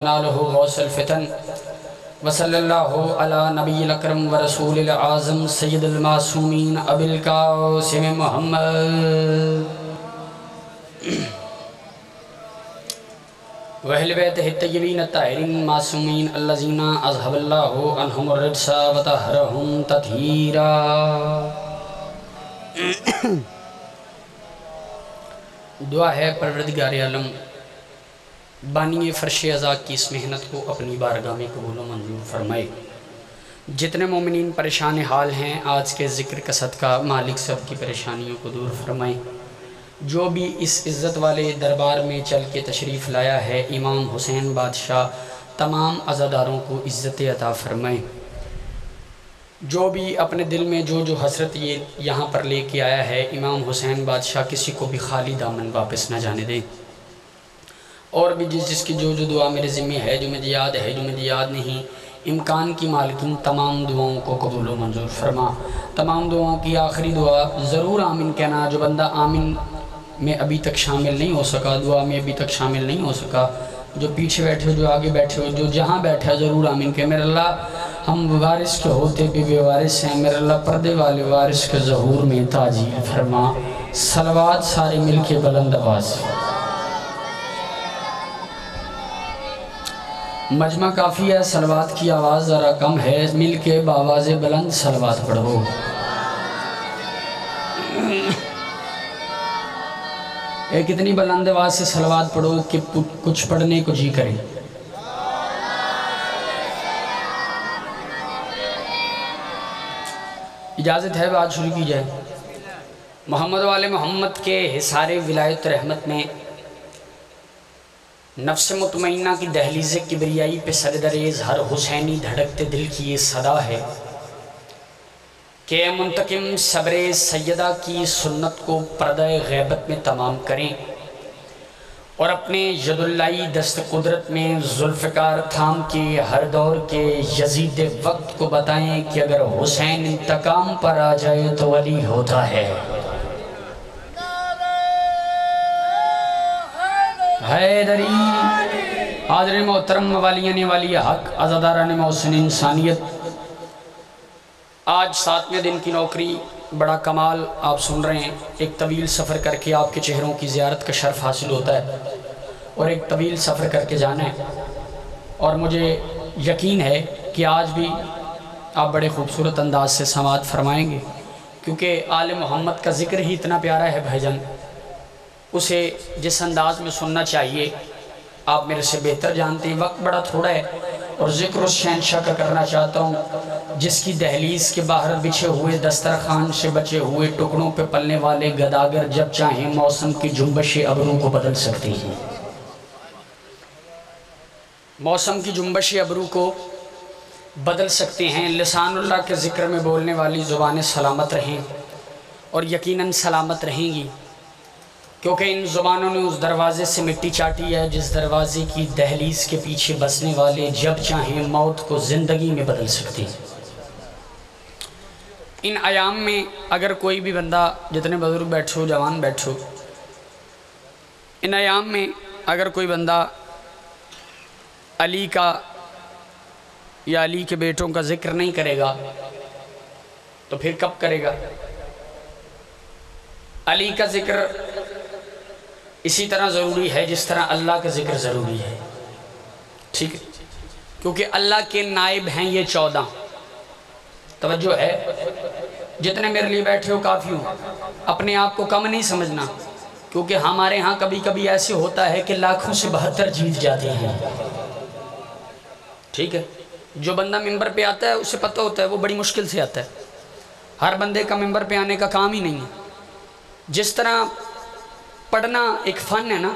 نالہ غوث الفتن وصلی اللہ علی نبی الاکرم و رسول العظم سید المعصومین ابی القاسم محمد وَأَهْلِ بَيْتِهِ الطَّيِّبِينَ الطَّاهِرِينَ الْمَعْصُومِينَ الَّذِينَ أَذْهَبَ اللَّهُ عَنْهُمُ الرِّجْسَ وَطَهَّرَهُمْ تَطْهِيرًا۔ دعا ہے پروردگار عالم بانی فرش عزا کی اس محنت کو اپنی بارگاہ میں قبول و منظور فرمائے۔ جتنے مومنین پریشان حال ہیں آج کے ذکر کا صدقہ مالک سب کی پریشانیوں کو دور فرمائے۔ جو بھی اس عزت والے دربار میں چل کے تشریف لایا ہے امام حسین بادشاہ تمام عزاداروں کو عزت عطا فرمائے۔ جو بھی اپنے دل میں جو حسرت یہ یہاں پر لے کے آیا ہے امام حسین بادشاہ کسی کو بھی خالی دامن واپس نہ جانے دیں۔ اور بھی جس کی جو دعا میرے ذمہ ہے جو مجھے یاد ہے جو مجھے یاد نہیں امکان کی مالکن تمام دعاؤں کو قبول و منظور فرما۔ تمام دعاؤں کی آخری دعا ضرور آمین کہنا۔ جو بندہ آمین میں ابھی تک شامل نہیں ہو سکا دعا میں ابھی تک شامل نہیں ہو سکا جو پیچھے بیٹھے ہو جو آگے بیٹھے ہو جو جہاں بیٹھا ہے ضرور آمین کہ میرے اللہ ہم وارث کے ہوتے بھی بے وارث ہیں میرے اللہ پردے والے وارث کے ظہور میں تاجیل فرما۔ صلوات سارے مل کے بلند آواز۔ مجمع کافی ہے صلوات کی آواز ذرا کم ہے مل کے بآواز بلند صلوات پڑھو۔ ایک اتنی بلند آواز سے صلوات پڑھو کہ کچھ پڑھنے کو جی کرے۔ اجازت ہے بات شروع کی جائے۔ محمد والے محمد کے حصار ولایت رحمت میں نفس مطمئنہ کی دہلیز کبریائی پہ سردریز ہر حسینی دھڑکتے دل کی یہ صدا ہے کہ منتقم صبر سیدہ کی سنت کو پردہ غیبت میں تمام کریں اور اپنے ید اللہ دست قدرت میں ذوالفقار تھام کے ہر دور کے یزید وقت کو بتائیں کہ اگر حسین انتقام پر آ جائے تو ولی ہوتا ہے۔ حیدری حاضر محترم والیان والی حق عزاداران محسن انسانیت آج 7ویں دن کی نوکری بڑا کمال آپ سن رہے ہیں۔ ایک طویل سفر کر کے آپ کے چہروں کی زیارت کا شرف حاصل ہوتا ہے اور ایک طویل سفر کر کے جانا ہے اور مجھے یقین ہے کہ آج بھی آپ بڑے خوبصورت انداز سے سماعت فرمائیں گے کیونکہ آل محمد کا ذکر ہی اتنا پیارا ہے بھائی جان اسے جس انداز میں سننا چاہیے آپ میرے سے بہتر جانتے ہیں۔ وقت بڑا تھوڑا ہے اور ذکر اس شہنشاہ کا کرنا چاہتا ہوں جس کی دہلیز کے باہر بچھے ہوئے دسترخوان سے بچے ہوئے ٹکڑوں پہ پلنے والے گداگر جب چاہیں موسم کی جنبش ابروں کو بدل سکتی ہیں۔ موسم کی جنبش ابروں کو بدل سکتے ہیں۔ لسان اللہ کے ذکر میں بولنے والی زبانیں سلامت رہیں اور یقیناً سلامت رہیں گی کیونکہ ان زبانوں نے اس دروازے سے مٹی چاٹی ہے جس دروازے کی دہلیز کے پیچھے بسنے والے جب چاہیں موت کو زندگی میں بدل سکتے ہیں۔ ان ایام میں اگر کوئی بھی بندہ جتنے بزرگ بیٹھو جوان بیٹھو ان ایام میں اگر کوئی بندہ علی کا یا علی کے بیٹوں کا ذکر نہیں کرے گا تو پھر کب کرے گا؟ علی کا ذکر اسی طرح ضروری ہے جس طرح اللہ کا ذکر ضروری ہے، ٹھیک ہے؟ کیونکہ اللہ کے نائب ہیں یہ 14۔ توجہ ہے؟ جتنے میرے لیے بیٹھے ہو کافی ہو، اپنے آپ کو کم نہیں سمجھنا کیونکہ ہمارے ہاں کبھی کبھی ایسے ہوتا ہے کہ لاکھوں سے 72 جیت جاتے ہیں، ٹھیک ہے؟ جو بندہ ممبر پہ آتا ہے اسے پتہ ہوتا ہے وہ بڑی مشکل سے آتا ہے، ہر بندے کا ممبر پہ آنے کا کام ہی نہیں ہے۔ جس طرح پڑھنا ایک فن ہے نا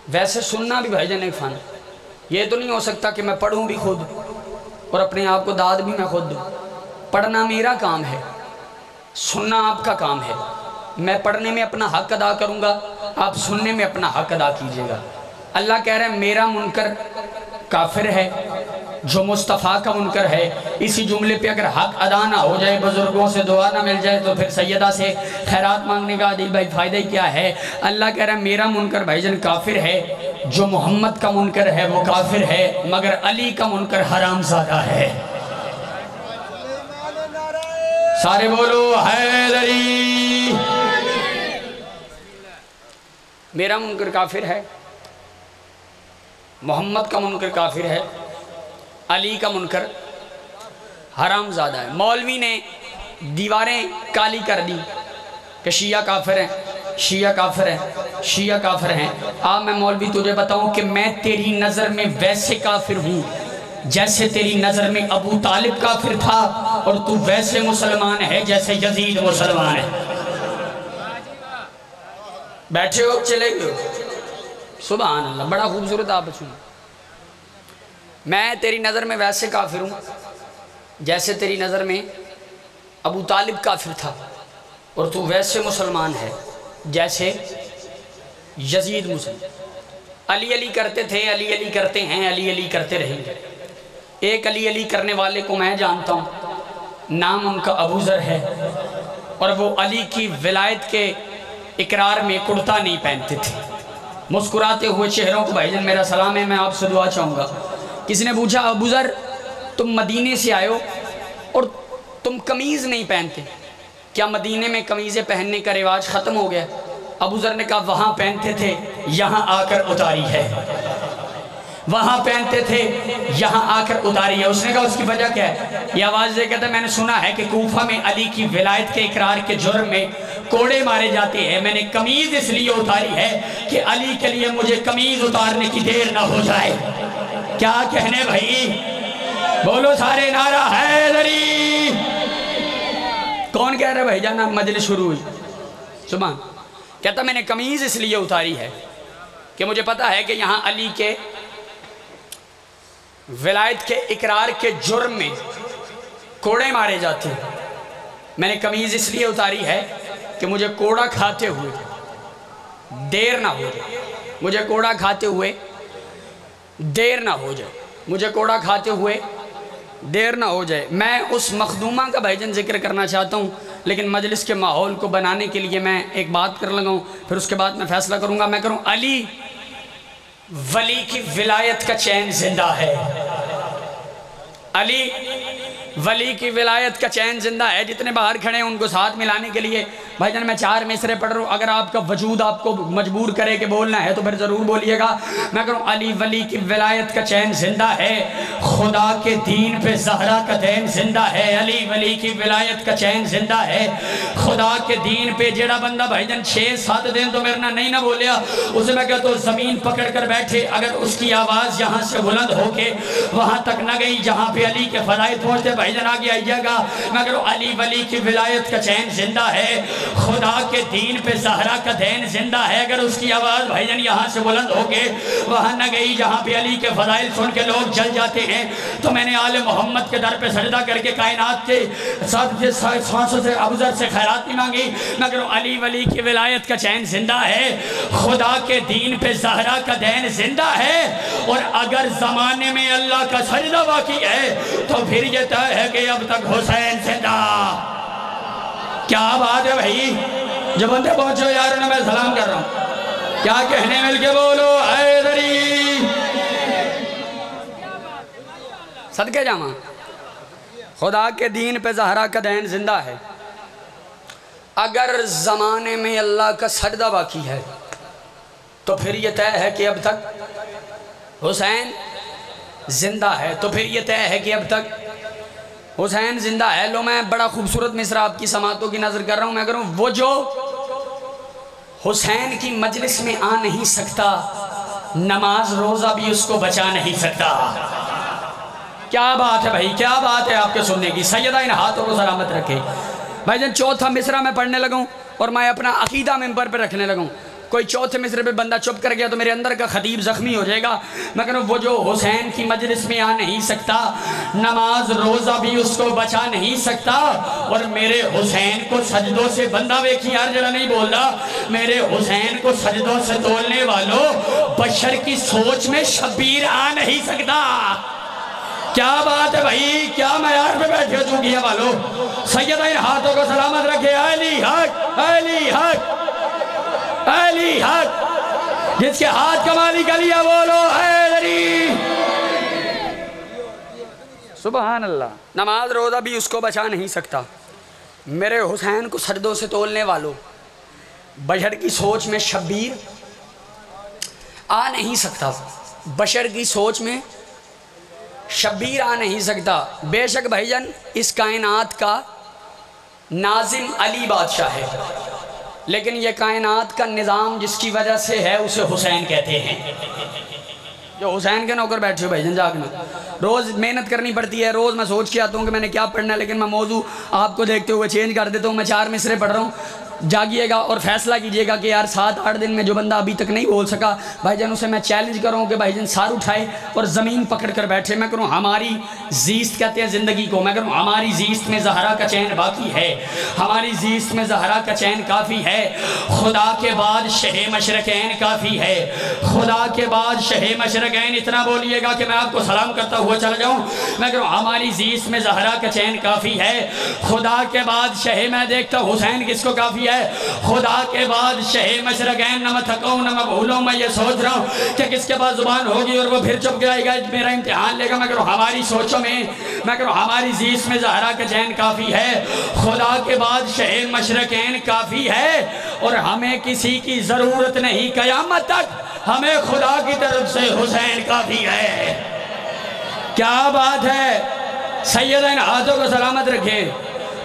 ویسے سننا بھی بھائی جان ایک فن ہے۔ یہ تو نہیں ہو سکتا کہ میں پڑھوں بھی خود اور اپنے آپ کو داد بھی میں خود دوں۔ پڑھنا میرا کام ہے سننا آپ کا کام ہے۔ میں پڑھنے میں اپنا حق ادا کروں گا آپ سننے میں اپنا حق ادا کیجئے گا۔ اللہ کہہ رہا ہے میرا منکر کافر ہے جو مصطفیٰ کا منکر ہے۔ اسی جملے پہ اگر حق ادا نہ ہو جائے بزرگوں سے دعا نہ مل جائے تو پھر سیدہ سے خیرات مانگنے کا عادل بھائی فائدہ ہی کیا ہے؟ اللہ کہہ رہا ہے میرا منکر بھائی جان کافر ہے جو محمد کا منکر ہے وہ کافر ہے، مگر علی کا منکر حرام زادہ ہے۔ سارے بولو حیدری۔ میرا منکر کافر ہے، محمد کا منکر کافر ہے، علی کا منکر حرام زادہ ہے۔ مولوی نے دیواریں کالی کر دی کہ شیعہ کافر ہیں، شیعہ کافر ہیں، شیعہ کافر ہیں۔ میں مولوی تجھے بتاؤں کہ میں تیری نظر میں ویسے کافر ہوں جیسے تیری نظر میں ابو طالب کافر تھا، اور تو ویسے مسلمان ہے جیسے یزید مسلمان ہے۔ بیٹھے ہو چلے گئے ہو؟ سبحان اللہ، بڑا خوبصورت آپ سن۔ میں تیری نظر میں ویسے کافر ہوں جیسے تیری نظر میں ابو طالب کافر تھا، اور تو ویسے مسلمان ہے جیسے یزید مسلمان۔ علی علی کرتے تھے، علی علی کرتے ہیں، علی علی کرتے رہیں گے۔ ایک علی علی کرنے والے کو میں جانتا ہوں، نام ان کا ابو ذر ہے، اور وہ علی کی ولایت کے اقرار میں کرتا نہیں پہنتے تھے۔ مسکراتے ہوئے چہروں کو بھائی جان میرا سلام ہے، میں آپ سے دعا چاہوں گا۔ کسی نے پوچھا ابو ذر تم مدینے سے آئے ہو اور تم قمیض نہیں پہنتے، کیا مدینے میں قمیضیں پہننے کا رواج ختم ہو گیا؟ ابو ذر نے کہا وہاں پہنتے تھے، یہاں آ کر اتاری ہے۔ وہاں پہنتے تھے، یہاں آ کر اتاری ہے۔ اس نے کہا اس کی وجہ کیا ہے؟ یہ آواز دے کہتا ہے میں نے سنا ہے کہ کوفہ میں علی کی ولایت کے اقرار کے جرم میں کوڑے مارے جاتے ہیں، میں نے قمیض اس لیے اتاری ہے کہ علی کے لیے مجھے قمیض اتارنے کی دیر نہ ہو جائے۔ کیا کہنے بھائی؟ بولو سارے نعرہ حیدری۔ کون کہہ رہا بھائی جانا؟ مجلس شروع ہوئی۔ سبحان۔ کہتا میں نے قمیض اس لیے اتاری ہے کہ مجھے پتا ہے کہ یہاں علی کے ولایت کے اقرار کے جرم میں کوڑے مارے جاتے ہیں، میں نے قمیض اس لیے اتاری ہے کہ مجھے کوڑا کھاتے ہوئے دیر نہ ہو جائے، مجھے کوڑا کھاتے ہوئے دیر نہ ہو جائے، مجھے کوڑا کھاتے ہوئے دیر نہ ہو جائے۔ میں اس مخدومہ کا بھائی جان ذکر کرنا چاہتا ہوں، لیکن مجلس کے ماحول کو بنانے کے لیے میں ایک بات کر لگا ہوں، پھر اس کے بعد میں فیصلہ کروں گا۔ میں کروں علی ولی کی ولایت کا چین زندہ ہے، علی ولی کی ولایت کا چین زندہ ہے۔ جتنے باہر کھڑے ہیں ان کو ساتھ ملانے کے لیے بھائی جان میں 4 مصرے پڑھ رہا ہوں، اگر آپ کا وجود آپ کو مجبور کرے کہ بولنا ہے تو پھر ضرور بولیے گا۔ میں کروں علی ولی کی ولایت کا چین زندہ ہے، خدا کے دین پہ زہرا کا دین زندہ ہے۔ علی ولی کی ولایت کا چین زندہ ہے، خدا کے دین پہ جیڑا بندہ بھائی جان 6-7 دن تو میرے نہیں نہ بولیا، اسے میں کہتا ہوں زمین پکڑ کر بیٹھے، اگر اس کی آواز یہاں سے بلند ہو کے وہاں تک نہ گئی جہاں پہ علی کے فضائل پہنچتے، بھائی جان آگے آئیے گا۔ میں کروں علی ولی کی ولایت کا چین زندہ ہے، خدا کے دین پہ زہرا کا دین زندہ ہے، اگر اس کی آواز بھائی جان یہاں سے بلند ہو کے وہاں نہ گئی جہاں پہ علی کے فضائل سن کے لوگ جل جاتے ہیں، تو میں نے آل محمد کے در پہ سجدہ کر کے کائنات کے سانسوں سے ابو ذر سے خیرات نہیں مانگی۔ میں کروں علی ولی کی ولایت کا چین زندہ ہے، خدا کے دین پہ زہرا کا دین زندہ ہے، اور اگر زمانے میں اللہ کا سجدہ باقی ہے تو پھر یہ طے ہے کہ اب تک حسین زندہ۔ کیا بات ہے بھائی؟ جو بندے پہنچو یار انہیں میں سلام کر رہا ہوں، کیا کہنے مل کے بولو حیدری۔ صدقے جامع خدا کے دین پہ زہرا کا دین زندہ ہے، اگر زمانے میں اللہ کا سجدہ باقی ہے تو پھر یہ طے ہے کہ اب تک حسین زندہ ہے، تو پھر یہ طے ہے کہ اب تک حسین زندہ ہے۔ لو میں بڑا خوبصورت مصرع آپ کی سماعتوں کی نظر کر رہا ہوں، میں کروں وہ جو حسین کی مجلس میں آ نہیں سکتا، نماز روزہ بھی اس کو بچا نہیں سکتا۔ کیا بات ہے بھائی، کیا بات ہے آپ کے سننے کی۔ سیدہ ان ہاتھوں کو سلامت رکھے۔ بھائی جان 4تھا مصرع میں پڑھنے لگوں اور میں اپنا عقیدہ ممبر پہ رکھنے لگوں، کوئی 4تھے مصرے پہ بندہ چپ کر گیا تو میرے اندر کا خطیب زخمی ہو جائے گا۔ میں کہوں وہ جو حسین کی مجلس میں آ نہیں سکتا، نماز روزہ بھی اس کو بچا نہیں سکتا، اور میرے حسین کو سجدوں سے بندہ ویکھی یار جڑا نہیں بول رہا، میرے حسین کو سجدوں سے تولنے والوں بشر کی سوچ میں شبیر آ نہیں سکتا۔ کیا بات ہے بھائی، کیا معیار پہ بیٹھے ہو چونکیاں والو۔ سیدہ ان ہاتھوں کو سلامت رکھے۔ علی حق، علی حق، علی حق، جس کے ہاتھ کا مالک علی ہے بولو حیدری۔ سبحان اللہ۔ نماز روزہ بھی اس کو بچا نہیں سکتا۔ میرے حسین کو سجدوں سے تولنے والوں، بشر کی سوچ میں شبیر آ نہیں سکتا، بشر کی سوچ میں شبیر آ نہیں سکتا۔ بے شک بھائی جان اس کائنات کا ناظم علی بادشاہ ہے، لیکن یہ کائنات کا نظام جس کی وجہ سے ہے اسے حسین کہتے ہیں۔ جو حسین کے نوکر بیٹھے ہو بھائی جان جاگنا، روز محنت کرنی پڑتی ہے، روز میں سوچ کے آتا ہوں کہ میں نے کیا پڑھنا ہے، لیکن میں موضوع آپ کو دیکھتے ہوئے چینج کر دیتا ہوں۔ میں 4 مصرے پڑھ رہا ہوں، جاگیے گا اور فیصلہ کیجئے گا کہ یار 7-8 دن میں جو بندہ ابھی تک نہیں بول سکا بھائی جان اسے میں چیلنج کروں کہ بھائی جان سار اٹھائے اور زمین پکڑ کر بیٹھے۔ میں کروں ہماری زیست کہتے ہیں زندگی کو، میں کروں ہماری زیست میں زہرا کا چین باقی ہے، ہماری زیست میں زہرا کا چین کافی ہے، خدا کے بعد شہ مشرقین کافی ہے، خدا کے بعد شہ مشرقین۔ اتنا بولیے گا کہ میں آپ کو سلام کرتا ہوا چل جاؤں۔ میں کروں ہماری زیست میں زہرا کا چین کافی ہے، خدا کے بعد شہ، میں دیکھتا ہوں حسین کس کو کافی ہے، خدا کے بعد شہ مشرقین۔ نہ میں تھکوں نہ میں بھولوں، میں یہ سوچ رہا ہوں کہ کس کے پاس زبان ہوگی اور وہ پھر چپ جائے گا، میرا امتحان لے گا۔ میں کروں ہماری سوچوں میں کروں ہماری زیست میں زہرا کا چین کافی ہے، خدا کے بعد شہ مشرقین کافی ہے، اور ہمیں کسی کی ضرورت نہیں قیامت تک، ہمیں خدا کی طرف سے حسین کافی ہے۔ کیا بات ہے، سیدین ہاتھوں کو سلامت رکھیں،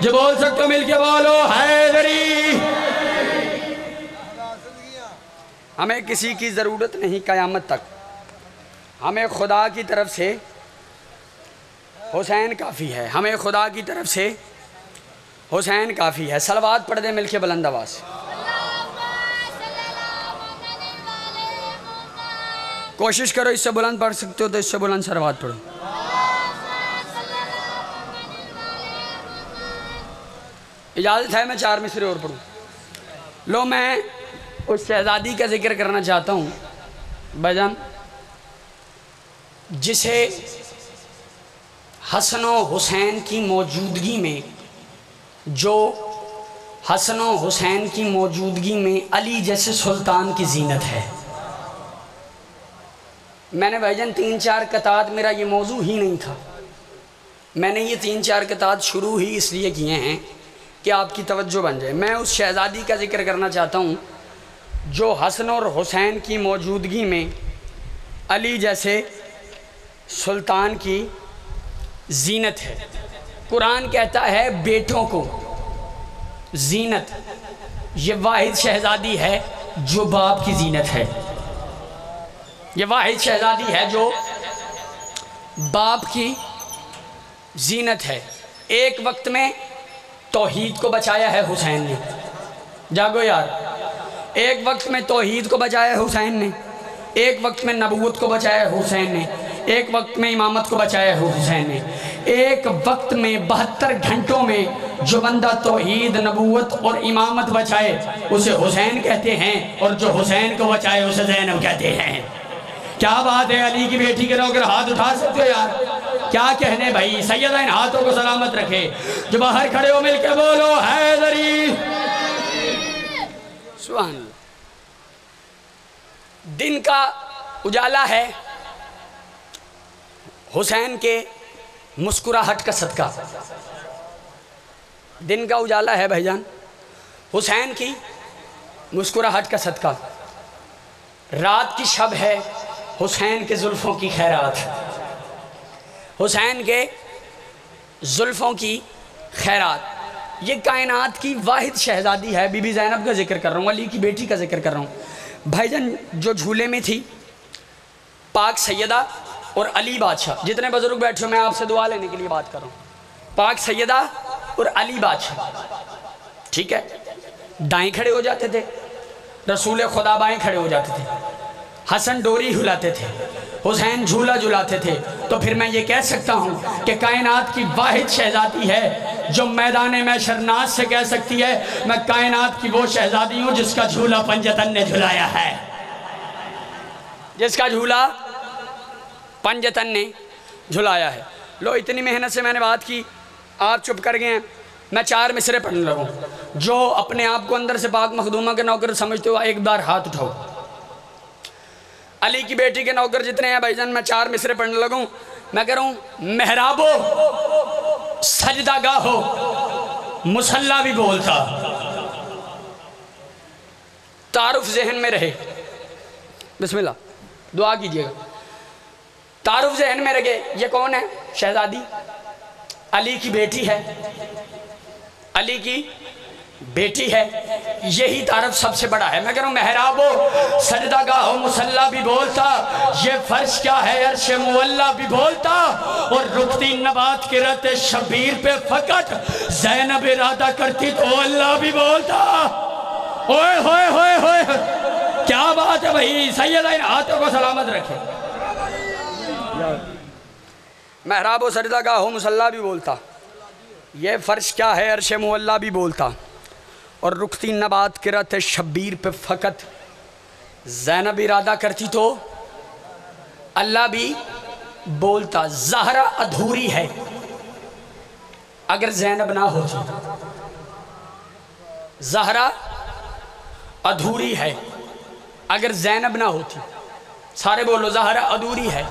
جو بول سکتے ہو مل کے بولو حیدری۔ ہمیں کسی کی ضرورت نہیں قیامت تک، ہمیں خدا کی طرف سے حسین کافی ہے، ہمیں خدا کی طرف سے حسین کافی ہے۔ صلوات پڑھ دیں مل کے بلند آواز سے۔ کوشش کرو اس سے بلند پڑھ سکتے ہو تو اس سے بلند صلوات پڑھو۔ اجازت ہے میں 4 مصرے اور پڑھوں؟ لو میں اس شہزادی کا ذکر کرنا چاہتا ہوں بھائی جان، جسے حسن و حسین کی موجودگی میں، جو حسن و حسین کی موجودگی میں علی جیسے سلطان کی زینت ہے۔ میں نے بھائی جان 3-4 قطعات، میرا یہ موضوع ہی نہیں تھا، میں نے یہ 3-4 قطعات شروع ہی اس لیے کیے ہیں کہ آپ کی توجہ بن جائے۔ میں اس شہزادی کا ذکر کرنا چاہتا ہوں جو حسن اور حسین کی موجودگی میں علی جیسے سلطان کی زینت ہے۔ قرآن کہتا ہے بیٹوں کو زینت، یہ واحد شہزادی ہے جو باپ کی زینت ہے، یہ واحد شہزادی ہے جو باپ کی زینت ہے۔ ایک وقت میں توحید کو بچایا ہے حسین نے، جاگو یار، ایک وقت میں توحید کو بچایا ہے حسین نے، ایک وقت میں نبوت کو بچایا ہے حسین نے، ایک وقت میں امامت کو بچایا ہے حسین نے، ایک وقت میں 72 گھنٹوں میں جو بندہ توحید، نبوت اور امامت بچائے اسے حسین کہتے ہیں، اور جو حسین کو بچائے اسے زینب کہتے ہیں۔ کیا بات ہے، علی کی بیٹی کے نوکر ہاتھ اٹھا سکتے ہو یار؟ کیا کہنے بھائی، سیدین ہاتھوں کو سلامت رکھے، جو باہر کھڑے ہو مل کے بولو حیدری۔ سبحان اللہ۔ دن کا اجالا ہے حسین کے مسکراہٹ کا صدقہ، دن کا اجالا ہے بھائی جان حسین کی مسکراہٹ کا صدقہ، رات کی شب ہے حسین کے زلفوں کی خیرات، حسین کے زلفوں کی خیرات۔ یہ کائنات کی واحد شہزادی ہے، بی بی زینب کا ذکر کر رہا ہوں، علی کی بیٹی کا ذکر کر رہا ہوں بھائی جان، جو جھولے میں تھی پاک سیدہ اور علی بادشاہ۔ جتنے بزرگ بیٹھے ہو میں آپ سے دعا لینے کے لیے بات کر رہا ہوں، پاک سیدہ اور علی بادشاہ، ٹھیک ہے، دائیں کھڑے ہو جاتے تھے، رسول خدا بائیں کھڑے ہو جاتے تھے، حسن ڈوری ہلاتے تھے، حسین جھولا جھلاتے تھے۔ تو پھر میں یہ کہہ سکتا ہوں کہ کائنات کی واحد شہزادی ہے جو میدان محشر ناز سے کہہ سکتی ہے میں کائنات کی وہ شہزادی ہوں جس کا جھولا پنجتن نے جھلایا ہے، جس کا جھولا پنجتن نے جھلایا ہے۔ لو اتنی محنت سے میں نے بات کی، آپ چپ کر گئے ہیں، میں 4 مصرے پڑھنے لگوں۔ جو اپنے آپ کو اندر سے پاک مخدومہ کے نوکر سمجھتے ہو ایک بار ہاتھ اٹھاؤ، علی کی بیٹی کے نوکر جتنے ہیں بھائی جان، میں 4 مصرے پڑھنے لگوں، میں کہہ رہا ہوں محراب ہو، سجدہ گاہ ہو، مصلی بھی بولتا۔ تعارف ذہن میں رہے، بسم اللہ دعا کیجئے گا۔ تعارف ذہن میں رہے، یہ کون ہے؟ شہزادی علی کی بیٹی ہے، علی کی بیٹی ہے، یہی تعارف سب سے بڑا ہے۔ میں کہہ رہا ہوں محراب ہو، سجدہ گاہ ہو، مصلی بھی بولتا، یہ فرش کیا ہے عرش مولا بھی بولتا، اور رکتی نبات کے رت شبیر پہ فقط زینب ارادہ کرتی تو اللہ بھی بولتا۔ اوئے ہوئے ہوئے ہوئے، کیا بات ہے بھائی، سیدہ ان ہاتھوں کو سلامت رکھے۔ محراب و سجدہ گاہ ہو، مصلی بھی بولتا، یہ فرش کیا ہے عرش مولا بھی بولتا، اور رکتی نبات کے رت شبیر پہ فقط زینب ارادہ کرتی تو اللہ بھی بولتا۔ زہرہ ادھوری ہے اگر زینب نہ ہوتی، زہرہ ادھوری ہے اگر زینب نہ ہوتی، سارے بولو زہرہ ادھوری ہے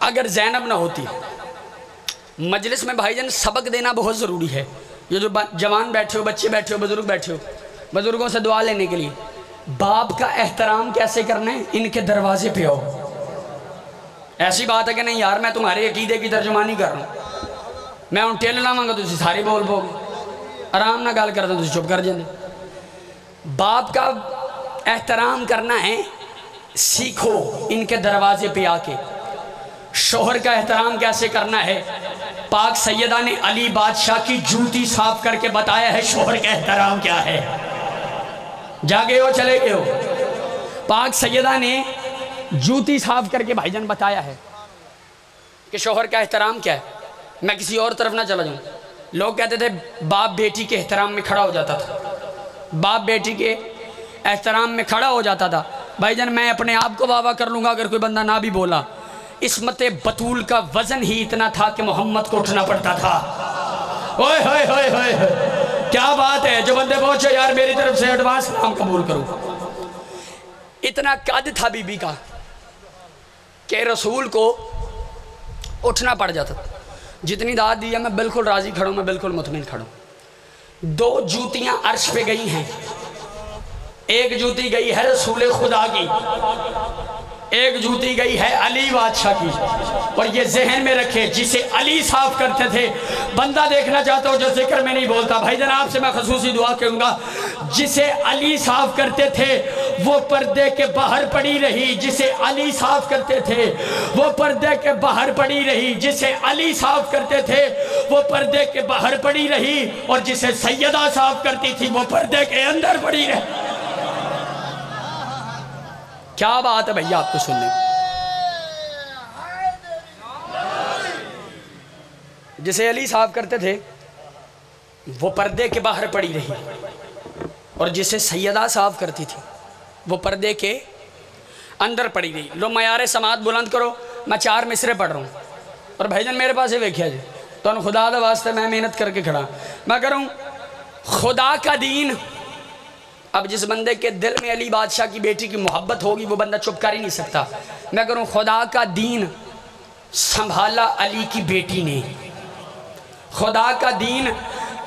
اگر زینب نہ ہوتی۔ مجلس میں بھائی جان سبق دینا بہت ضروری ہے۔ یہ جو جوان بیٹھے ہو، بچے بیٹھے ہو، بزرگ بیٹھے ہو، بزرگوں سے دعا لینے کے لیے، باپ کا احترام کیسے کرنا ہے، ان کے دروازے پہ ہو۔ ایسی بات ہے کہ نہیں یار میں تمہارے عقیدے کی ترجمانی کر رہا ہوں، میں ان ٹیل لاؤں گا تو ساری بول پو گے، آرام نہ گال کرتا تو چپ کر جاندے۔ باپ کا احترام کرنا ہے، سیکھو ان کے دروازے پہ آ کے۔ شوہر کا احترام کیسے کرنا ہے، پاک سیدہ نے علی بادشاہ کی جوتی صاف کر کے بتایا ہے شوہر کا احترام کیا ہے۔ جاگے ہو چلے گئے ہو، پاک سیدہ نے جوتی صاف کر کے بھائی جان بتایا ہے کہ شوہر کا احترام کیا ہے۔ میں کسی اور طرف نہ چلا جاؤں، لوگ کہتے تھے باپ بیٹی کے احترام میں کھڑا ہو جاتا تھا، باپ بیٹی کے احترام میں کھڑا ہو جاتا تھا۔ بھائی جان میں اپنے آپ کو واہ کر لوں گا اگر کوئی بندہ نہ بھی بولا، عصمت بطول کا وزن ہی اتنا تھا کہ محمد کو اٹھنا پڑتا تھا۔ اوئے ہوئے ہوئے ہوئے، کیا بات ہے، جو بندے پہنچے یار میری طرف سے ایڈوانس نام قبول کرو۔ اتنا قد تھا بی بی کا کہ رسول کو اٹھنا پڑ جاتا تھا۔ جتنی داد دی ہے میں بالکل راضی کھڑوں، میں بالکل مطمئن کھڑوں۔ 2 جوتیاں عرش پہ گئی ہیں، ایک جوتی گئی ہے رسول خدا کی، ایک جوتی گئی ہے علی بادشاہ کی۔ اور یہ ذہن میں رکھے، جسے علی صاف کرتے تھے، بندہ دیکھنا چاہتا ہو جو ذکر میں نہیں بولتا، بھائی جناب سے میں خصوصی دعا کروں گا، جسے علی صاف کرتے تھے وہ پردے کے باہر پڑی رہی، جسے علی صاف کرتے تھے وہ پردے کے باہر پڑی رہی، جسے علی صاف کرتے تھے وہ پردے کے باہر پڑی رہی، اور جسے سیدہ صاف کرتی تھی وہ پردے کے اندر پڑی رہی۔ کیا بات ہے بھئیہ آپ کو سننے، جسے علی صاف کرتے تھے وہ پردے کے باہر پڑی رہی، اور جسے سیدہ صاف کرتی تھی وہ پردے کے اندر پڑی رہی۔ لو معیار سماعت بلند کرو، میں 4 مصرے پڑھ رہا ہوں، اور بھائی جان میرے پاس ہی ویکھیا جی تو ان خدا دا واسطے میں محنت کر کے کھڑا، میں کروں خدا کا دین۔ اب جس بندے کے دل میں علی بادشاہ کی بیٹی کی محبت ہوگی وہ بندہ چپ کر ہی نہیں سکتا۔ میں کروں خدا کا دین سنبھالا علی کی بیٹی نے، خدا کا دین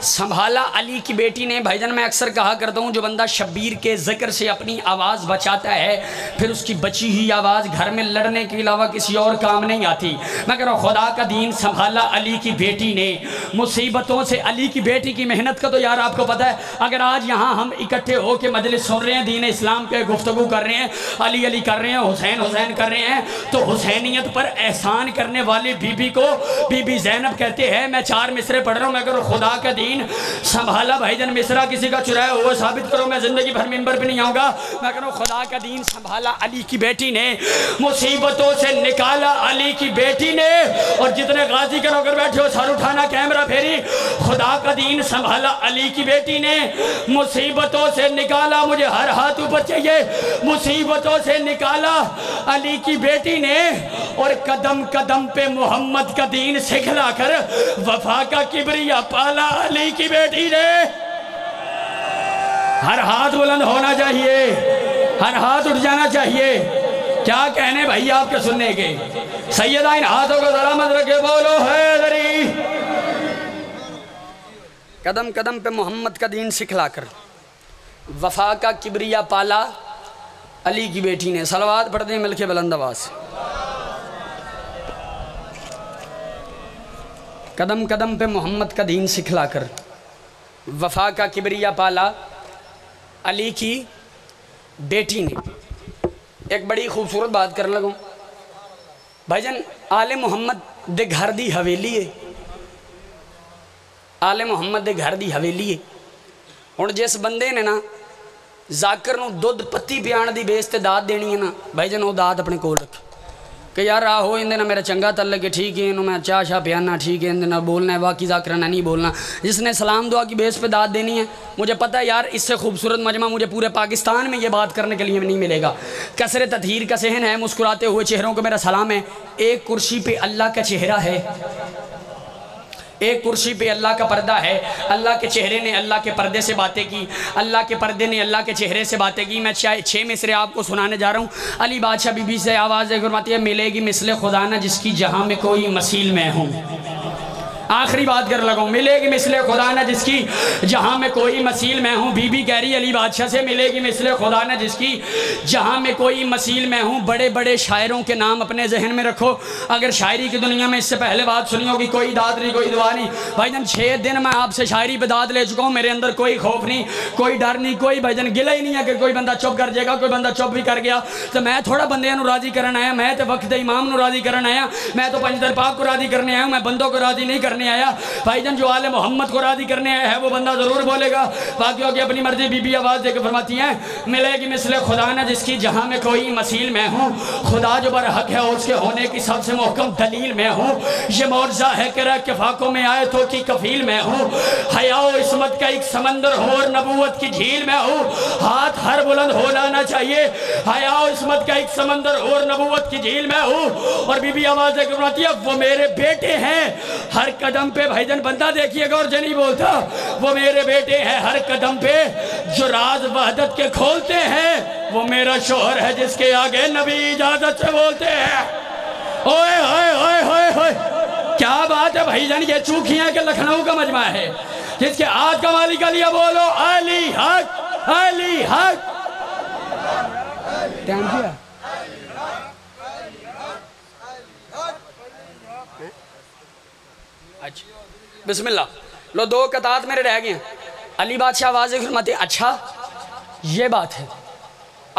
سنبھالا علی کی بیٹی نے۔ بھائی جان میں اکثر کہا کرتا ہوں جو بندہ شبیر کے ذکر سے اپنی آواز بچاتا ہے پھر اس کی بچی ہوئی آواز گھر میں لڑنے کے علاوہ کسی اور کام نہیں آتی۔ میں کہہ رہا ہوں خدا کا دین سنبھالا علی کی بیٹی نے، مصیبتوں سے علی کی بیٹی کی محنت کا تو یار آپ کو پتہ ہے۔ اگر آج یہاں ہم اکٹھے ہو کے مجلس سن رہے ہیں، دین اسلام پہ گفتگو کر رہے ہیں، علی علی کر رہے ہیں، حسین حسین کر رہے ہیں، تو حسینیت پر احسان کرنے والی بی بی کو بی بی زینب کہتے ہیں۔ میں 4 مصرے پڑھ رہا ہوں، میں کہہ رہا ہوں خدا کا دین سنبھالا۔ بھائی جان مصرع کسی کا چرایا ہوا ثابت کرو، میں زندگی بھر منبر پہ نہیں آؤں گا۔ میں کہہ رہا ہوں خدا کا دین سنبھالا علی کی بیٹی نے، مصیبتوں سے نکالا علی کی بیٹی نے۔ اور جتنے غازی کرو کر بیٹھے ہو سر اٹھانا، کیمرہ پھیری۔ خدا کا دین سنبھالا علی کی بیٹی نے، مصیبتوں سے نکالا، مجھے ہر ہاتھ اوپر چاہیے، مصیبتوں سے نکالا علی کی بیٹی نے، اور قدم قدم پہ محمد کا دین سکھلا کر وفا کا کبریا پالا علی کی بیٹی نے۔ ہر ہاتھ بلند ہونا چاہیے، ہر ہاتھ اٹھ جانا چاہیے۔ کیا کہنے بھائی آپ کے سننے کے؟ سیدہ ان ہاتھوں کو سلامت رکھے، بولو حیدری۔ قدم قدم پہ محمد کا دین سکھلا کر وفا کا کبریا پالا علی کی بیٹی نے۔ صلوات پڑھتے ہیں مل کے بلند آواز سے۔ قدم قدم پہ محمد کا دین سکھلا کر وفا کا کبریا پالا علی کی بیٹی نے۔ ایک بڑی خوبصورت بات کرنے لگوں بھائی جان، آل محمد دے گھر دی حویلی ہے، آل محمد دے گھر دی حویلی ہے۔ اور جس بندے نے نا ذاکر نو دودھ پتی پیان دی بیس تے داد دینی ہے نا بھائی جان، وہ داد اپنے کول رکھ کہ یار آہو اندے نا میرا چنگا تعلق ہے، ٹھیک ہے، انہوں میں چاہ شاہ پیانا، ٹھیک ہے، اندے نا بولنا ہے، باقی ذاکرانہ نہیں بولنا۔ جس نے سلام دعا کی بیس پہ داد دینی ہے، مجھے پتہ ہے یار اس سے خوبصورت مجمع مجھے پورے پاکستان میں یہ بات کرنے کے لیے نہیں ملے گا۔ کثرت تطہیر کا صحن ہے، مسکراتے ہوئے چہروں کو میرا سلام ہے۔ ایک کرسی پہ اللہ کا چہرہ ہے، ایک کرسی پہ اللہ کا پردہ ہے۔ اللہ کے چہرے نے اللہ کے پردے سے باتیں کی، اللہ کے پردے نے اللہ کے چہرے سے باتیں کی۔ میں 6 مصرے آپ کو سنانے جا رہا ہوں۔ علی بادشاہ بی بی سے آواز فرماتی ہے، ملے گی مثل خدا نہ جس کی جہاں میں کوئی مثیل میں ہوں۔ آخری بات کر لگا ہوں، ملے گی مثل خدا نہ جس کی جہاں میں کوئی مثیل میں ہوں۔ بی بی کہہ رہی علی بادشاہ سے، ملے گی مثل خدا نہ جس کی جہاں میں کوئی مثیل میں ہوں۔ بڑے بڑے شاعروں کے نام اپنے ذہن میں رکھو۔ اگر شاعری کی دنیا میں اس سے پہلے بات سنی ہوگی، کوئی داد نہیں، کوئی دعا نہیں۔ بھائی جان 6 دن میں آپ سے شاعری پہ داد لے چکا ہوں، میرے اندر کوئی خوف نہیں، کوئی ڈر نہیں، کوئی بھائی جان گلہ ہی نہیں ہے کہ کوئی بندہ چپ کر جائے گا۔ کوئی بندہ چپ بھی کر گیا تو میں تھوڑا بندے نو راضی کرنا آیا، میں تو وقت امام نو راضی کرنا آیا، میں تو پنجدر پاک کو راضی کرنے آیا ہوں، میں بندوں کو راضی نہیں کرنے آیا۔ بھائی جان جو آل محمد کو راضی کرنے آیا ہے وہ بندہ ضرور بولے گا، باقیوں کی اپنی مرضی۔ بی بی آواز دے کے فرماتی ہیں، ملے گی مثل خدا نہ جس کی جہاں میں کوئی مثیل میں ہوں۔ خدا جو برحق ہے اس کے ہونے کی سب سے محکم دلیل میں ہوں۔ یہ معجزہ ہے کہ رہ کے فاقوں میں آئے تو کی کفیل میں ہوں۔ حیا و عصمت کا ایک سمندر ہو اور نبوت کی جھیل میں ہوں۔ ہاتھ ہر بلند ہونا نہ چاہیے، حیا و عصمت کا ایک سمندر ہو اور نبوت کی جھیل میں ہوں۔ اور بی بی آواز دے کے فرماتی ہے، وہ میرے بیٹے ہیں ہر قدم پہ۔ بھائی جان بندہ دیکھیے گا اور جو نہیں بولتا، وہ میرے بیٹے ہیں ہر قدم پہ، جو راز وحدت کے کھولتے ہیں۔ وہ میرا شوہر ہے جس کے آگے نبی اجازت سے بولتے ہیں۔ اوئے ہوئے ہوئے ہوئے ہوئے، کیا بات ہے بھائی جان، یہ چوکھیاں کے لکھنؤ کا مجمع ہے جس کے آج کا مالک علی ہے، بولو علی حق، علی حق۔ ٹائم کیا بسم اللہ، لو 2 قطعات میرے رہ گئے ہیں۔ علی بادشاہ آواز فرماتے ہیں، اچھا یہ بات ہے۔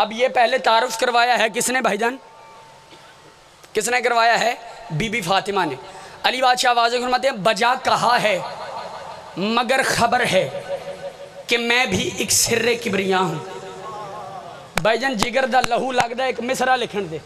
اب یہ پہلے تعارف کروایا ہے کس نے بھائی جان؟ کس نے کروایا ہے؟ بی بی فاطمہ نے۔ علی بادشاہ آواز فرماتے ہیں، بجا کہا ہے مگر خبر ہے کہ میں بھی ایک سر کبریا ہوں۔ بھائی جان جگر دا لہو لگ دا ایک مصرع لکھن دے،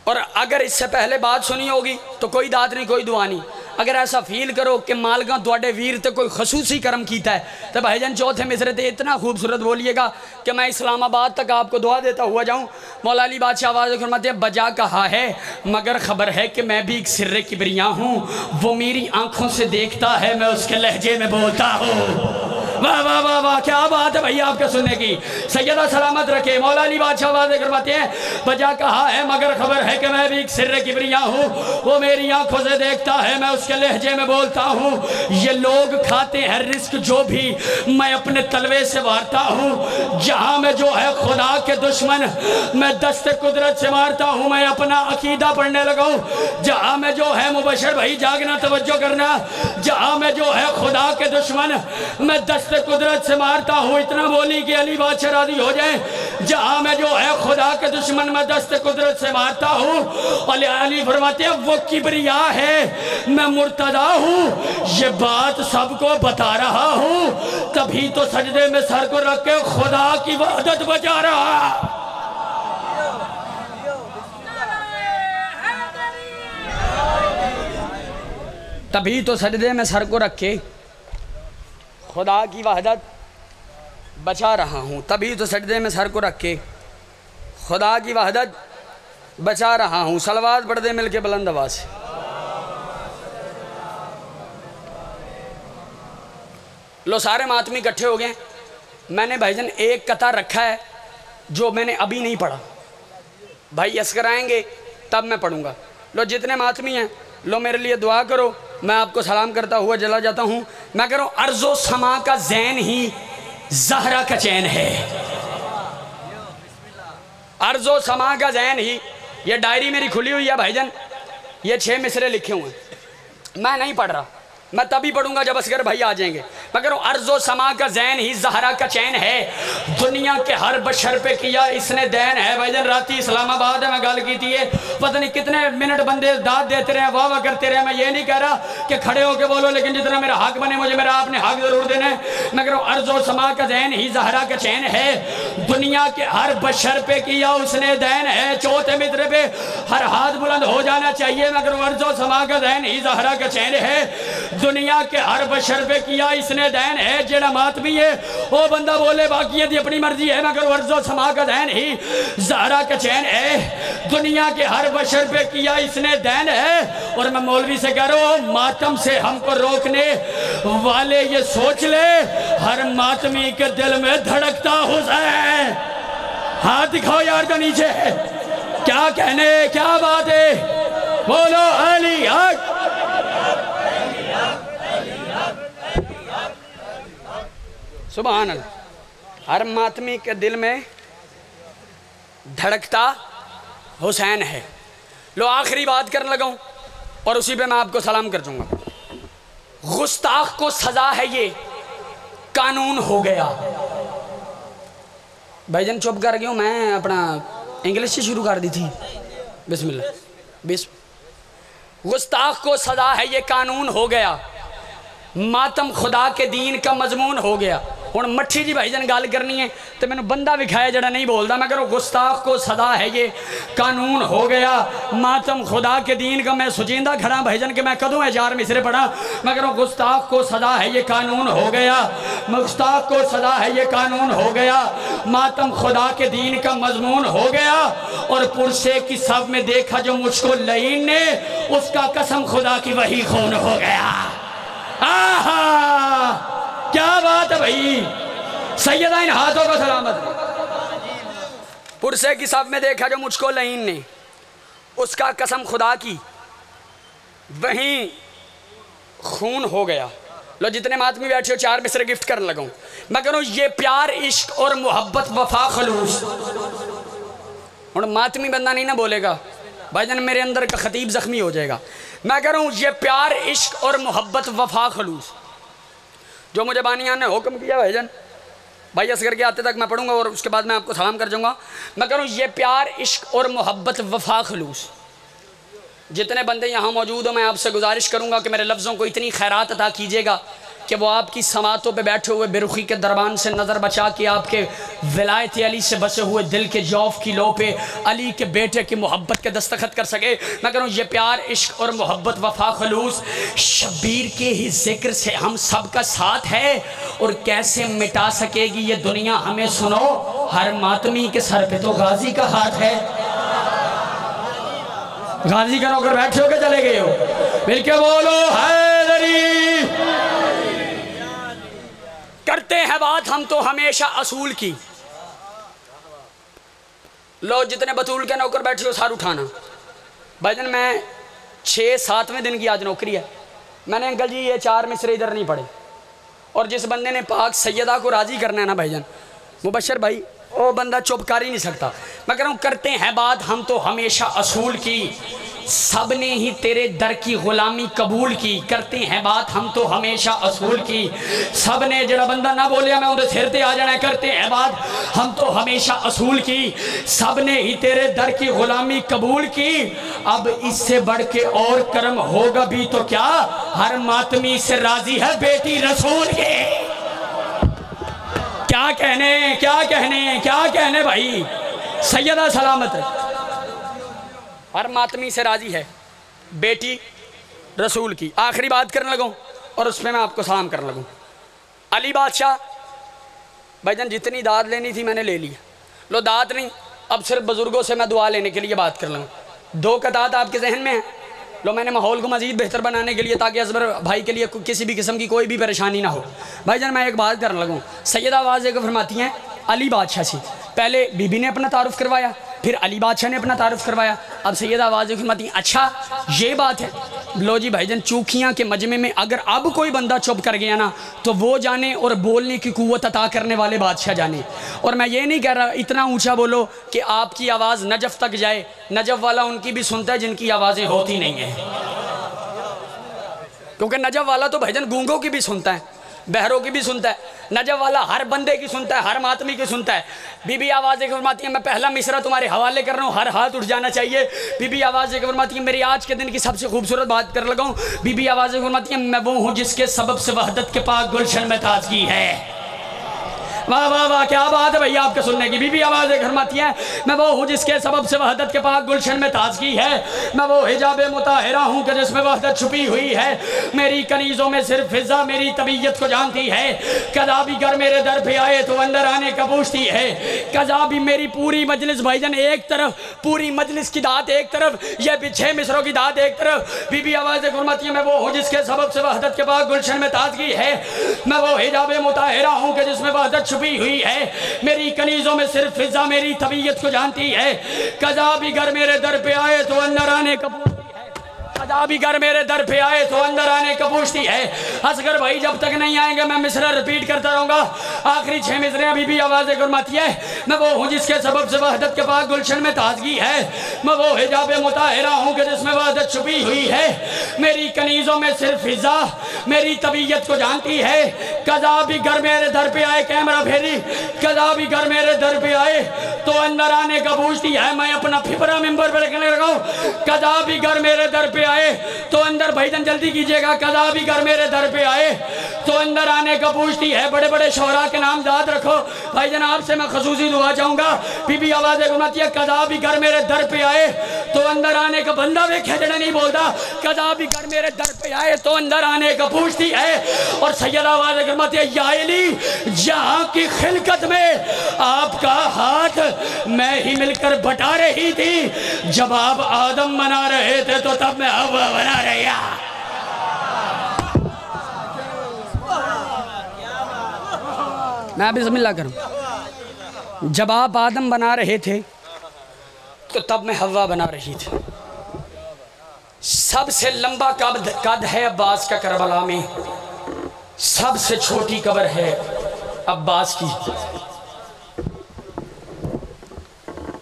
اور اگر اس سے پہلے بات سنی ہوگی تو کوئی داد نہیں، کوئی دعا نہیں۔ اگر ایسا فیل کرو کہ مالگاں دوڑے ویر تے کوئی خصوصی کرم کیتا ہے تو بھائی جان چوتھے مصرے تے اتنا خوبصورت بولیے گا کہ میں اسلام آباد تک آپ کو دعا دیتا ہوا جاؤں۔ مولا علی بادشاہ آواز فرماتے ہیں، بجا کہا ہے مگر خبر ہے کہ میں بھی ایک سر کبریا ہوں۔ وہ میری آنکھوں سے دیکھتا ہے، میں اس کے لہجے میں بولتا ہوں۔ واہ واہ واہ واہ، کیا بات ہے بھائی آپ کے سننے کی۔ سیدہ سلامت رکھے۔ مولا علی بادشاہ آواز فرماتے ہیں، بجا کہا ہے مگر خبر ہے کہ میں بھی ایک سر کبریا ہوں۔ وہ میری آنکھوں سے دیکھتا ہے، میں اس کے لہجے میں بولتا ہوں۔ یہ لوگ کھاتے ہیں رزق جو بھی میں اپنے تلوے سے وارتا ہوں۔ جہاں میں جو ہے خدا کے دشمن میں دست قدرت سے مارتا ہوں۔ میں اپنا عقیدہ پڑھنے لگا ہوں۔ جہاں میں جو ہے مبشر بھائی جاگنا توجہ کرنا، جہاں میں جو ہے خدا کے دشمن میں دست قدرت سے مارتا ہوں۔ اتنا بولی کہ علی بادشاہ راضی ہو جائیں، جہاں میں جو ہے خدا کے دشمن میں دست قدرت سے مارتا ہوں۔ علی فرماتے ہیں، وہ کبریا ہے میں مرتضی ہوں، یہ بات سب کو بتا رہا ہوں، تبھی تو سجدے میں سر کو رکھ کے خدا کی وحدت بجا رہا۔ تبھی تو سجدے میں سر کو رکھ کے خدا کی وحدت بچا رہا ہوں، تبھی تو سجدے میں سر کو رکھ کے خدا کی وحدت بچا رہا ہوں۔ صلوات پڑھ دے مل کے بلند آواز سے۔ لو سارے ماتمی اکٹھے ہو گئے، میں نے بھائی جان ایک قطع رکھا ہے جو میں نے ابھی نہیں پڑھا۔ بھائی اصغر آئیں گے تب میں پڑھوں گا. لو جتنے ماتمی ہیں لو میرے لیے دعا کرو، میں آپ کو سلام کرتا ہوا چلا جاتا ہوں. میں کہہ رہا ہوں ارض و سما کا زین ہی زہرا کا چین ہے. ارض و سما کا زین ہی، یہ ڈائری میری کھلی ہوئی ہے بھائی جان، یہ 6 مصرے لکھے ہوئے ہیں. میں نہیں پڑھ رہا، میں تبھی پڑھوں گا جب اصغر بھائی آ جائیں گے. میں کہہ رہا ہوں ارض و سما کا زین ہی زہرا کا چین ہے، دنیا کے ہر بشر پہ کیا اس نے دین ہے. بھائی جان راتی اسلام آباد ہے، میں گل کی تھی، پتہ نہیں کتنے منٹ بندے داد دیتے رہے، واہ واہ کرتے رہے. میں یہ نہیں کہہ رہا کہ کھڑے ہو کے بولو، لیکن جتنا میرا حق بنے مجھے میرا آپ نے حق ضرور دینا ہے. میں کہہ رہا ہوں ارض و سما کا زین ہی زہرا کا چین ہے، دنیا کے ہر بشر پہ کیا اس نے دین ہے. چوتھے مصرے پہ ہر ہاتھ بلند ہو جانا چاہیے. میں کہہ رہا ہوں ارض و سما کا زین ہی زہرا کا چین ہے، دنیا کے ہر بشر پہ کیا اس نے دین ہے. جیڑا ماتمی ہے وہ بندہ بولے، باقی ہے اپنی مرضی ہے. میں کہوں ارض و سما کا دین ہی زہرا کا چین ہے، دنیا کے ہر بشر پہ کیا اس نے دین ہے. اور میں مولوی سے کہہ رہا ہوں ماتم سے ہم کو روکنے والے یہ سوچ لے، ہر ماتمی کے دل میں دھڑکتا حسین. ہاتھ دکھاؤ یار کا نیچے، کیا کہنے، کیا بات ہے، بولو علی حق. سبحان اللہ. ہر ماتمی کے دل میں دھڑکتا حسین ہے. لو آخری بات کرنے لگا ہوں اور اسی پہ میں آپ کو سلام کر دوں گا. گستاخ کو سزا ہے یہ قانون ہو گیا. بھائی جان چپ کر گیا ہوں، میں اپنا انگلش سے شروع کر دی تھی. بسم اللہ. گستاخ کو سزا ہے یہ قانون ہو گیا، ماتم خدا کے دین کا مضمون ہو گیا. ہوں مٹھی جی بھائی جان گل کرنی ہے تو میں نے بندہ وکھایا جڑا نہیں بولتا. میں کروں گستاخ کو سزا ہے یہ قانون ہو گیا، ماتم خدا کے دین کا. میں سجیندہ کھڑا بھائی جان کہ میں کدوں ہے 4 مصرے پڑھا. میں کروں گستاخ کو سزا ہے یہ قانون ہو گیا، گستاخ کو سزا ہے یہ قانون ہو گیا، ماتم خدا کے دین کا مضمون ہو گیا. اور پرسے کی صف میں دیکھا جو مجھ کو لعین نے، اس کا قسم خدا کی وہی خون ہو گیا. آہا کیا بات ہے بھائی. سیدہ ان ہاتھوں کو سلامت. پرسے کی صف میں دیکھا جو مجھ کو لعین نے، اس کا قسم خدا کی وہیں خون ہو گیا. لو جتنے ماتمی بیٹھے ہو 4 مصرے گفٹ کرنے لگا ہوں. میں کہوں یہ پیار عشق اور محبت وفا خلوص. اور ماتمی بندہ نہیں نہ بولے گا بھائی جان، میرے اندر کا خطیب زخمی ہو جائے گا. میں کہہ رہا ہوں یہ پیار عشق اور محبت وفا خلوص جو مجھے بانیان نے حکم کیا. بھائی جان بھائی اصغر کے آتے تک میں پڑھوں گا اور اس کے بعد میں آپ کو سلام کر جاؤں گا. میں کہہ رہا ہوں یہ پیار عشق اور محبت وفا خلوص. جتنے بندے یہاں موجود ہو میں آپ سے گزارش کروں گا کہ میرے لفظوں کو اتنی خیرات عطا کیجیے گا کہ وہ آپ کی سماعتوں پہ بیٹھے ہوئے بے رخی کے دربان سے نظر بچا کے آپ کے ولایت علی سے بسے ہوئے دل کے جوف کی لو پہ علی کے بیٹے کی محبت کے دستخط کر سکے. میں کہہ رہا ہوں یہ پیار عشق اور محبت وفا خلوص شبیر کے ہی ذکر سے ہم سب کا ساتھ ہے، اور کیسے مٹا سکے گی یہ دنیا ہمیں سنو، ہر ماتمی کے سر پہ تو غازی کا ہاتھ ہے. غازی کا نوکر بیٹھے ہو کے چلے گئے ہو، مل کے بولو حیدری. کرتے ہیں بات ہم تو ہمیشہ اصول کی. لو جتنے بطول کے نوکر بیٹھے ہو سار اٹھانا. بھائی جان میں 6-7ویں دن کی آج نوکری ہے. میں نے انکل جی یہ 4 مصرے ادھر نہیں پڑھے، اور جس بندے نے پاک سیدہ کو راضی کرنا ہے نا بھائی جان مبشر بھائی، وہ بندہ چپ کر ہی نہیں سکتا. میں کہہ رہا ہوں کرتے ہیں بات ہم تو ہمیشہ اصول کی، سب نے ہی تیرے در کی غلامی قبول کی. کرتے ہیں بات ہم تو ہمیشہ اصول کی، سب نے، جڑا بندہ نہ بولیا میں اندھے سر تے آ جانا ہے. کرتے ہیں بات ہم تو ہمیشہ اصول کی، سب نے ہی تیرے در کی غلامی قبول کی. اب اس سے بڑھ کے اور کرم ہوگا بھی تو کیا، ہر ماتمی سے راضی ہے بیٹی رسول کے. کیا کہنے کیا کہنے کیا کہنے بھائی. سیدہ سلامت ہر ماتمی سے راضی ہے بیٹی رسول کی. آخری بات کرنے لگوں اور اس میں آپ کو سلام کرنے لگوں. علی بادشاہ بھائی جان جتنی داد لینی تھی میں نے لے لی. لو داد نہیں، اب صرف بزرگوں سے میں دعا لینے کے لیے بات کر لوں. 2 قطعات آپ کے ذہن میں ہیں. لو میں نے ماحول کو مزید بہتر بنانے کے لیے تاکہ اصغر بھائی کے لیے کسی بھی قسم کی کوئی بھی پریشانی نہ ہو. بھائی جان میں ایک بات کرنے لگوں. سیدہ واضح کو فرماتی ہیں علی بادشاہ سے پہلے بی بی نے اپنا تعارف کروایا، پھر علی بادشاہ نے اپنا تعارف کروایا. اب سیدہ آواز فرماتی ہیں اچھا یہ بات ہے. لو جی بھائی جان چوکھیاں کے مجمع میں اگر اب کوئی بندہ چپ کر گیا نا تو وہ جانے اور بولنے کی قوت عطا کرنے والے بادشاہ جانے. اور میں یہ نہیں کہہ رہا اتنا اونچا بولو کہ آپ کی آواز نجف تک جائے. نجف والا ان کی بھی سنتا ہے جن کی آوازیں ہوتی نہیں ہیں, کیونکہ نجف والا تو بھائی جان گونگوں کی بھی سنتا ہے, بہروں کی بھی سنتا ہے. نجف والا ہر بندے کی سنتا ہے, ہر ماتمی کی سنتا ہے. بی بی آوازیں فرماتی ہیں میں پہلا مصرع تمہارے حوالے کر رہا ہوں, ہر ہاتھ اٹھ جانا چاہیے. بی بی آوازیں فرماتی ہیں میری آج کے دن کی سب سے خوبصورت بات کر لگا ہوں. بی بی آوازیں فرماتی ہیں میں وہ ہوں جس کے سبب سے وحدت کے پاک گلشن میں تازگی ہے. واہ واہ واہ کیا بات ہے بھئی آپ کے سننے کی. بی بی آوازیں فرماتی ہیں میں وہ ہوں جس کے سبب سے وحدت کے پاک گلشن میں تازگی ہے. میں وہ حجاب مطہرہ ہوں کہ جس میں وحدت چھپی ہوئی ہے. میری کنیزوں میں صرف فضا میری طبیعت کو جانتی ہے. قضا بھی گر میرے در پہ آئے تو اندر آنے کا پوچھتی ہے. قضا بھی میری پوری مجلس بھائی جان ایک طرف, پوری مجلس کی داد ایک طرف, یہ پیچھے مصروں کی داد ایک طرف. بی بی آوازیں فرماتی ہیں میں وہ ہوں جس کے سبب سے وحدت کے پاک گلشن میں تازگی ہے. میں وہ حجاب مطہرہ ہوں کہ جس میں وحدت چھپی ہوئی ہے. میری کنیزوں میں صرف فضا میری طبیعت کو جانتی ہے. قضا بھی گر میرے در پہ آئے تو اندر آنے کا قضا بھی گر میرے در پہ آئے تو اندر آنے کا پوچھتی ہے. اصغر بھائی جب تک نہیں آئیں گے میں مصرع رپیٹ کرتا رہوں گا. آخری 6 مصرعیں بی بی آوازیں فرماتی ہے میں وہ ہوں جس کے سبب سے وحدت کے پاک گلشن میں تازگی ہے. میں وہ حجاب مطہرہ ہوں کہ جس میں وحدت چھپی ہوئی ہے. میری کنیزوں میں صرف فضا میری طبیعت کو جانتی ہے. قضا بھی گر میرے در پہ آئے, کیمرہ پھیری, قضا بھی گر میرے در پہ آئے تو اندر آنے کا پوچھتی ہے. میں اپنا پھپرا ممبر پہ رکھنے لگا ہوں. قضا بھی گر میرے در پہ آئے تو اندر بھائی جان جلدی کیجئے گا. قضا بھی گر میرے در پہ آئے تو اندر آنے کا پوچھتی ہے. بڑے بڑے شعراء کے نام یاد رکھو بھائی جان, آپ سے میں خصوصی دعا چاہوں گا. بی بی آوازیں فرماتی ہے قضا بھی گر میرے در پہ آئے تو اندر آنے کا, بندہ ویکھے جڑا نہیں بولتا, قضا بھی گر میرے در پہ آئے تو اندر آنے کا پوچھتی ہے. اور سیدہ آوازیں فرماتی ہے یا علی جہاں کی خلقت میں آپ کا ہاتھ میں ہی مل کر بٹا رہی تھی. جب آپ آدم بنا رہے تھے تو تب میں حوا بنا رہا. میں بسم اللہ کروں. جب آپ آدم بنا رہے تھے تو تب میں حوا بنا رہی تھی. سب سے لمبا قد ہے عباس کا کربلا میں, سب سے چھوٹی قبر ہے عباس کی.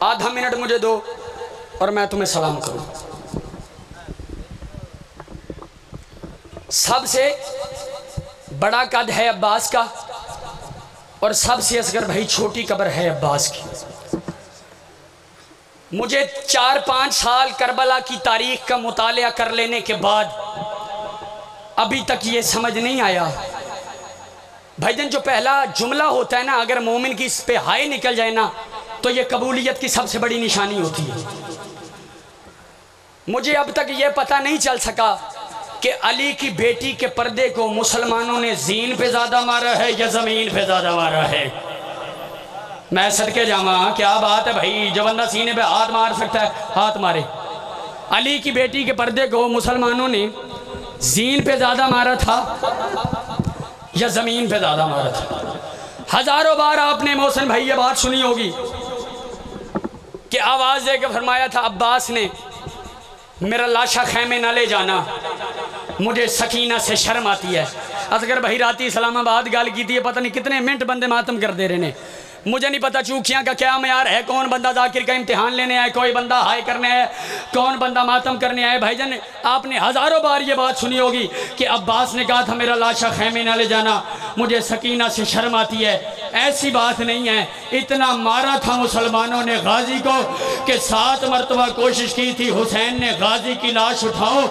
آدھا منٹ مجھے دو اور میں تمہیں سلام کروں. سب سے بڑا قد ہے عباس کا اور سب سے اصغر بھائی چھوٹی قبر ہے عباس کی. مجھے 4-5 سال کربلا کی تاریخ کا مطالعہ کر لینے کے بعد ابھی تک یہ سمجھ نہیں آیا بھائی جان, جو پہلا جملہ ہوتا ہے نا اگر مومن کی اس پہ ہائے نکل جائے نا تو یہ قبولیت کی سب سے بڑی نشانی ہوتی ہے. مجھے اب تک یہ پتہ نہیں چل سکا کہ علی کی بیٹی کے پردے کو مسلمانوں نے زین پہ زیادہ مارا ہے یا زمین پہ زیادہ مارا ہے. میں صدقے جاواں, کیا بات ہے بھائی, جو بندہ سینے پہ ہاتھ مار سکتا ہے ہاتھ مارے. علی کی بیٹی کے پردے کو مسلمانوں نے زین پہ زیادہ مارا تھا یا زمین پہ زیادہ مارا تھا. ہزاروں بار آپ نے محسن بھائی یہ بات سنی ہوگی کہ آواز دے کے فرمایا تھا عباس نے میرا لاشا خیمے نہ لے جانا, مجھے سکینہ سے شرم آتی ہے. اصغر بھائی راتی اسلام آباد گال کی تھی, پتہ نہیں کتنے منٹ بندے ماتم کر دے رہے ہیں. مجھے نہیں پتا چوکھیاں کا کیا معیار ہے, کون بندہ ذاکر کا امتحان لینے آئے, کوئی بندہ ہائے کرنے آئے, کون بندہ ماتم کرنے آئے. بھائی جان آپ نے ہزاروں بار یہ بات سنی ہوگی کہ عباس نے کہا تھا میرا لاشا خیمے نہ لے جانا, مجھے سکینہ سے شرم آتی ہے. ایسی بات نہیں ہے, اتنا مارا تھا مسلمانوں نے غازی کو کہ 7 مرتبہ کوشش کی تھی حسین نے غازی کی لاش اٹھاؤں,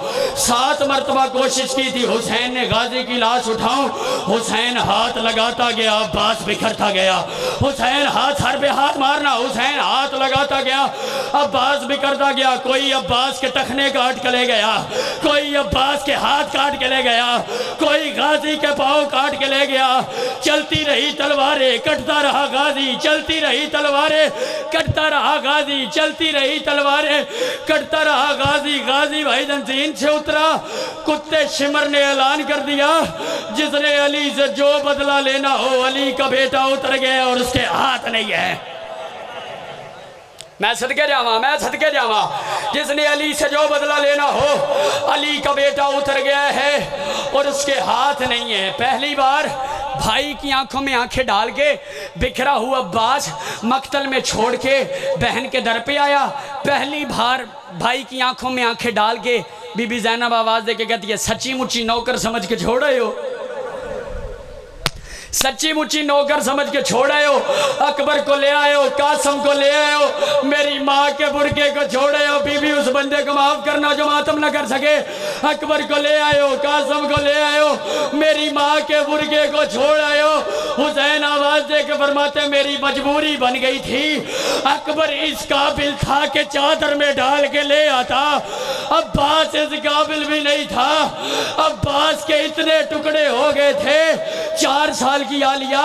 7 مرتبہ کوشش کی تھی حسین نے غازی کی لاش اٹھاؤں. حسین ہاتھ لگاتا گیا, عباس بکھرتا گیا. حسین ہاتھ سر پہ ہاتھ مارنا, حسین ہاتھ لگاتا گیا, عباس بکھرتا گیا. کوئی عباس کے ٹخنے کاٹ کے لے گیا, کوئی عباس کے ہاتھ کاٹ کے لے گیا, کوئی غازی کے پاؤں کاٹ کے لے گیا. چلتی رہی تلواریں, کٹتا رہا غازی, چلتی رہی تلواریں, کٹتا رہا غازی, چلتی رہی تلواریں, کٹتا رہا غازی. غازی بھائی جان زین سے اترا, کتے شمر نے اعلان کر دیا جس نے علی سے جو بدلہ لینا ہو, علی کا بیٹا اتر گیا اور اس کے ہاتھ نہیں ہے. میں صدقے جاواں جس نے علی سے جو بدلہ لینا ہو، علی کا بیٹا اتر گیا ہے اور اس کے ہاتھ نہیں ہے۔ پہلی بار بھائی کی آنکھوں میں آنکھیں ڈال کے بکھرا ہوا عباس مقتل میں چھوڑ کے بہن کے در پہ آیا۔ پہلی بار بھائی کی آنکھوں میں آنکھیں ڈال کے بی بی زینب آواز دے کے کہتی ہے سچی مچی نوکر سمجھ کے چھوڑے ہو، سچی مچی نوکر سمجھ کے چھوڑے ہو، اکبر کو لے آئے ہو، قاسم کو لے آئے ہو، میری ماں کے برکے کو چھوڑے ہو، بی بی اس بندے کو معاف کرنا جو ماتم نہ کر سکے، اکبر کو لے آئے ہو، قاسم کو لے آئے ہو، میری ماں کے برکے کو چھوڑ آئے ہو۔ حسین آواز دے کے فرماتے میری مجبوری بن گئی تھی، اکبر اس قابل تھا کہ چادر میں ڈال کے لے آتا، عباس اس قابل بھی نہیں تھا، عباس کے اتنے ٹکڑے ہو گئے تھے۔ 4 سال کی عالیہ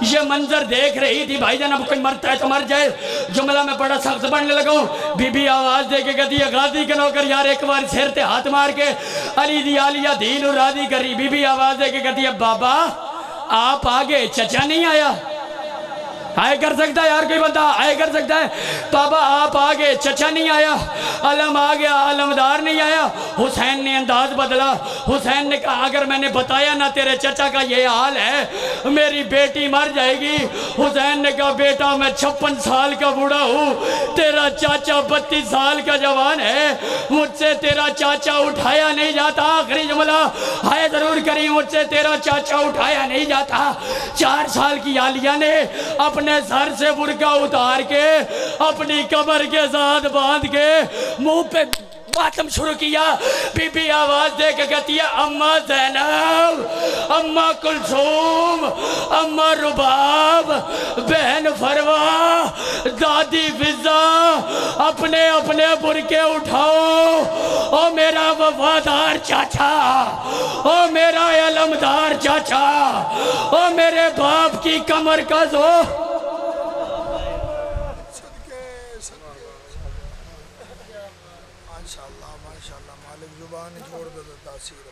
یہ منظر دیکھ رہی تھی، بھائی جان اب کوئی مرتا ہے تو مر جائے، جملہ میں بڑا سخت پڑھنے لگا ہوں۔ بی بی آواز دے کے کہتی ہے غازی کے نوکر یار ایک بار سیر تے ہاتھ مار کے علی دی عالیہ دین و راضی کری۔ بی بی آواز دے کے کہتی ہے بابا آپ آگے چچا نہیں آیا، آئے کر سکتا ہے یار کوئی بندہ آئے کر سکتا ہے، بابا آپ آگے چچا نہیں آیا، علم آگیا علمدار نہیں آیا۔ حسین نے انداز بدلا، حسین نے کہا اگر میں نے بتایا نہ تیرے چچا کا یہ حال ہے میری بیٹی مر جائے گی۔ حسین نے کہا بیٹا میں 56 سال کا بوڑھا ہوں، تیرا چاچا 32 سال کا جوان ہے، مجھ سے تیرا چاچا اٹھایا نہیں جاتا۔ آخری جملہ ہائے ضرور کری مجھ سے تیرا چاچا اٹھایا نہیں جاتا۔ 4 سال کی عالیہ نے اپنے سر سے برقع اتار کے اپنی کمر کے ساتھ باندھ کے منہ پہ ماتم شروع کیا۔ بی بی آواز دے کے کہتی ہے اماں زینب، اماں کلثوم، اماں رباب، بہن فروا، دادی فضا، اپنے اپنے برقے اٹھاؤ، او میرا وفادار چاچا، او میرا علمدار چاچا، او میرے باپ کی کمر کا زور۔ ماشاءاللہ ماشاءاللہ مالک زبان چھوڑ دے تاثیر